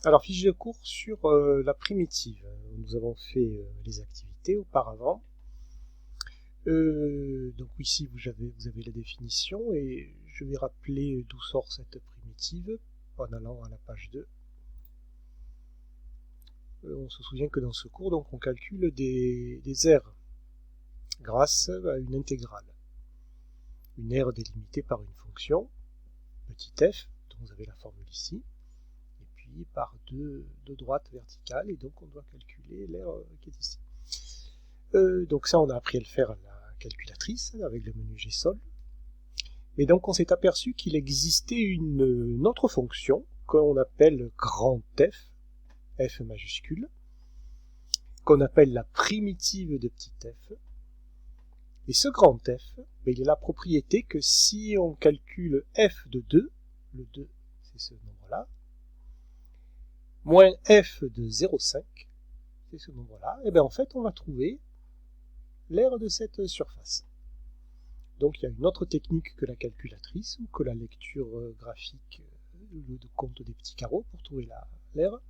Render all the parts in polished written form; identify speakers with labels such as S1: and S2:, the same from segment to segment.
S1: Alors, fiche de cours sur la primitive. Nous avons fait les activités auparavant. Donc ici, vous avez la définition et je vais rappeler d'où sort cette primitive en allant à la page 2. On se souvient que dans ce cours, donc, on calcule des aires grâce à une intégrale. Une aire délimitée par une fonction, petit f, dont vous avez la formule ici, et puis par deux droites verticales, et donc on doit calculer l'aire qui est ici. Donc ça, on a appris à le faire à la calculatrice, avec le menu Gsol. Mais donc on s'est aperçu qu'il existait une autre fonction, qu'on appelle grand f, f majuscule, qu'on appelle la primitive de petit f. Et ce grand f, il a la propriété que si on calcule f de 2, le 2 c'est ce nombre-là, moins f de 0,5, c'est ce nombre-là, et bien en fait on va trouver l'aire de cette surface. Donc il y a une autre technique que la calculatrice ou que la lecture graphique, le compte des petits carreaux pour trouver l'aire,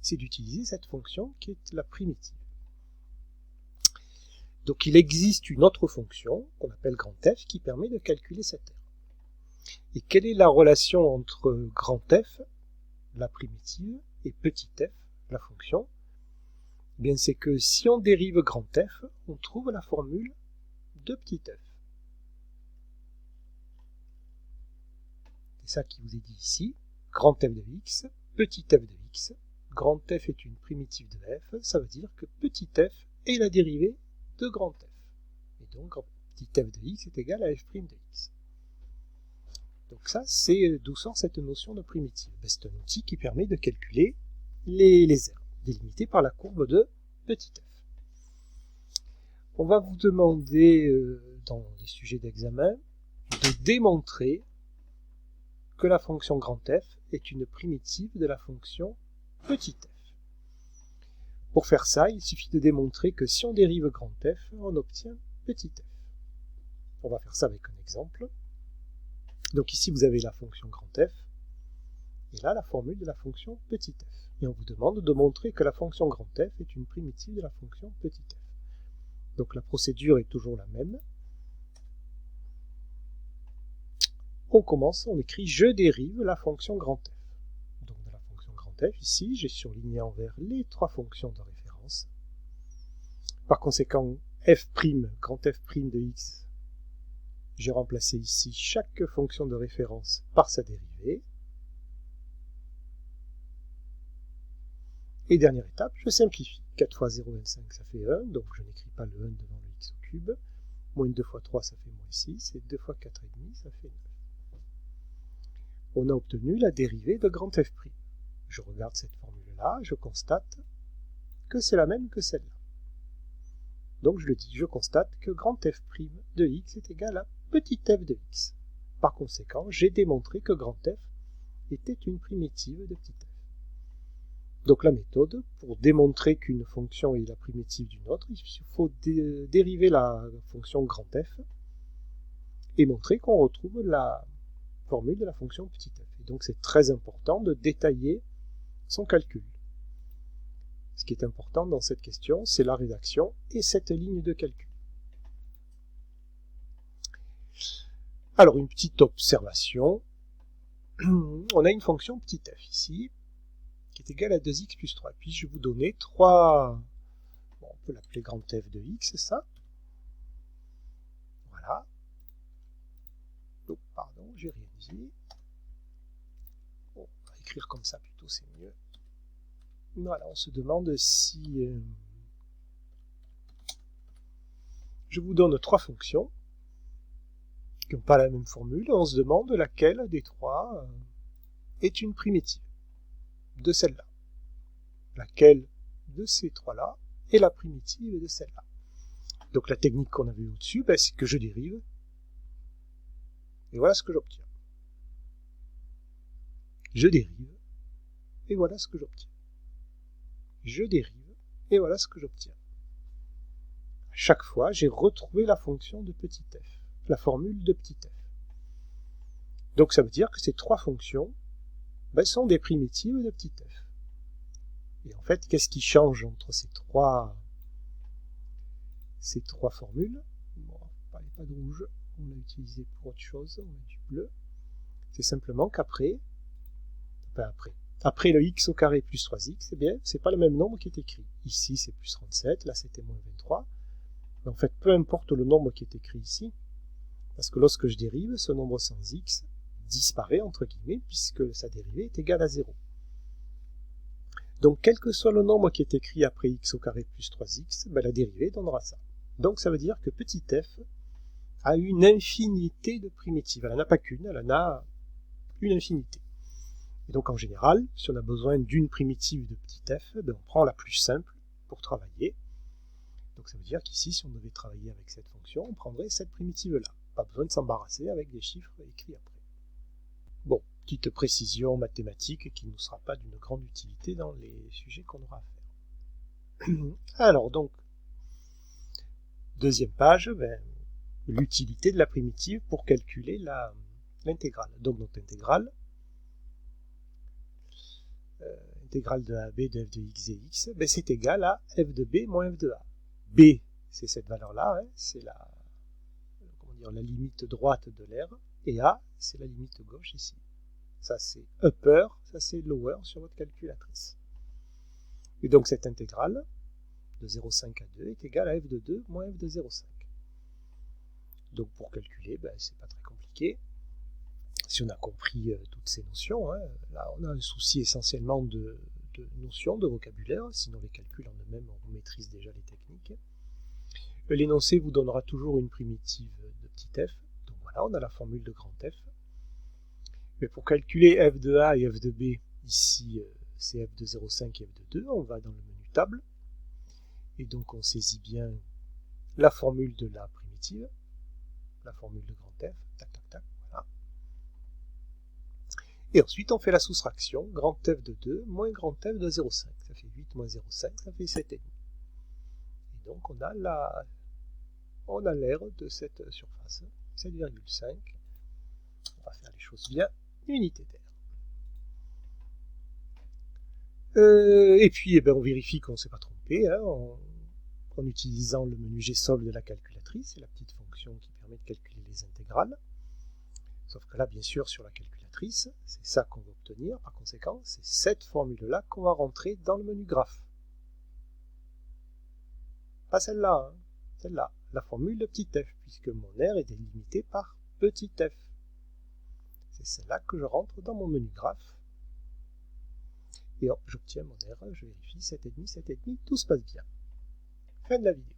S1: c'est d'utiliser cette fonction qui est la primitive. Donc il existe une autre fonction qu'on appelle grand f qui permet de calculer cette aire. Et quelle est la relation entre grand f, la primitive, et petit f, la fonction? Eh bien c'est que si on dérive grand f, on trouve la formule de petit f. C'est ça qui vous est dit ici, grand f de x, petit f de x. Grand f est une primitive de f, ça veut dire que petit f est la dérivée de grand f. Et donc petit f de x est égal à f' de x. Donc ça, c'est d'où sort cette notion de primitive. C'est un outil qui permet de calculer les aires, délimitées par la courbe de petit f. On va vous demander, dans les sujets d'examen, de démontrer que la fonction grand f est une primitive de la fonction petit f. Pour faire ça, il suffit de démontrer que si on dérive grand f, on obtient petit f. On va faire ça avec un exemple. Donc ici, vous avez la fonction grand f, et là, la formule de la fonction petit f. Et on vous demande de montrer que la fonction grand f est une primitive de la fonction petit f. Donc la procédure est toujours la même. On commence, on écrit « je dérive la fonction grand f ». Donc de la fonction grand f, ici, j'ai surligné en vert les trois fonctions de référence. Par conséquent, f', grand f' de x, j'ai remplacé ici chaque fonction de référence par sa dérivée. Et dernière étape, je simplifie. 4 fois 0,25, ça fait 1, donc je n'écris pas le 1 devant le x au cube. Moins 2 fois 3, ça fait moins 6, et 2 fois 4,5, ça fait 9. On a obtenu la dérivée de grand f'. Je regarde cette formule-là, je constate que c'est la même que celle-là. Donc je le dis, je constate que grand f' de x est égal à petit f de x. Par conséquent, j'ai démontré que grand f était une primitive de petit f. Donc la méthode, pour démontrer qu'une fonction est la primitive d'une autre, il faut dériver la fonction grand f et montrer qu'on retrouve la formule de la fonction petit f. Et donc c'est très important de détailler son calcul. Ce qui est important dans cette question, c'est la rédaction et cette ligne de calcul. Alors une petite observation, on a une fonction petit f ici, qui est égale à 2x plus 3. Puis je vais vous donner 3, bon, on peut l'appeler grand f de x, c'est ça. Voilà. Oh, pardon, j'ai rien dit. Bon, on va écrire comme ça plutôt, c'est mieux. Voilà, on se demande si je vous donne 3 fonctions qui n'ont pas la même formule, et on se demande laquelle des 3 est une primitive de celle-là. Laquelle de ces 3-là est la primitive de celle-là. Donc la technique qu'on a vue au-dessus, c'est que je dérive, et voilà ce que j'obtiens. Je dérive, et voilà ce que j'obtiens. Je dérive, et voilà ce que j'obtiens. À chaque fois, j'ai retrouvé la fonction de petit f, la formule de petit f. Donc ça veut dire que ces 3 fonctions sont des primitives de petit f. Et en fait, qu'est-ce qui change entre ces trois formules? Bon, pas de rouge, on l'a utilisé pour autre chose, on a du bleu. C'est simplement qu'après, après le x au carré plus 3x, eh bien, c'est pas le même nombre qui est écrit. Ici, c'est plus 37, là, c'était moins 23. Mais en fait, peu importe le nombre qui est écrit ici, parce que lorsque je dérive, ce nombre sans x disparaît, entre guillemets, puisque sa dérivée est égale à 0. Donc, quel que soit le nombre qui est écrit après x au carré plus 3x, ben, la dérivée donnera ça. Donc, ça veut dire que petit f a une infinité de primitives. Elle n'en a pas qu'une, elle en a une infinité. Et donc, en général, si on a besoin d'une primitive de petit f, ben, on prend la plus simple pour travailler. Donc, ça veut dire qu'ici, si on devait travailler avec cette fonction, on prendrait cette primitive-là. Pas besoin de s'embarrasser avec des chiffres écrits après. Bon, petite précision mathématique qui ne sera pas d'une grande utilité dans les sujets qu'on aura à faire. Alors donc, deuxième page, ben, l'utilité de la primitive pour calculer l'intégrale. Donc notre intégrale, intégrale de AB de f de x et x, ben, c'est égal à f de b moins f de a. B, c'est cette valeur-là, hein, c'est la limite droite de l'air, et a, c'est la limite gauche ici. Ça c'est upper, ça c'est lower sur votre calculatrice. Et donc cette intégrale de 0,5 à 2 est égale à f de 2 moins f de 0,5. Donc pour calculer, ben, c'est pas très compliqué. Si on a compris toutes ces notions, hein, là on a un souci essentiellement de notions, de vocabulaire, sinon les calculs en eux-mêmes, on maîtrise déjà les techniques. L'énoncé vous donnera toujours une primitive de petit f, donc voilà, on a la formule de grand F. Mais pour calculer f de a et f de b, ici c'est f de 0,5 et f de 2, on va dans le menu table, et donc on saisit bien la formule de la primitive, la formule de grand F, tac tac tac, voilà. Et ensuite on fait la soustraction, grand F de 2 moins grand F de 0,5, ça fait 8 moins 0,5, ça fait 7,5. Et donc on a l'air de cette surface, 7,5. On va faire les choses bien, unité d'air. Et puis eh ben, on vérifie qu'on ne s'est pas trompé, hein, en utilisant le menu gsolve de la calculatrice, c'est la petite fonction qui permet de calculer les intégrales. Sauf que là, bien sûr, sur la calculatrice, c'est ça qu'on va obtenir. Par conséquent, c'est cette formule-là qu'on va rentrer dans le menu graphe. Pas celle-là, hein, celle-là, la formule de petit f, puisque mon R est délimité par petit f. C'est celle-là que je rentre dans mon menu graphe. Et hop, j'obtiens mon R, je vérifie, 7,5, 7,5, tout se passe bien. Fin de la vidéo.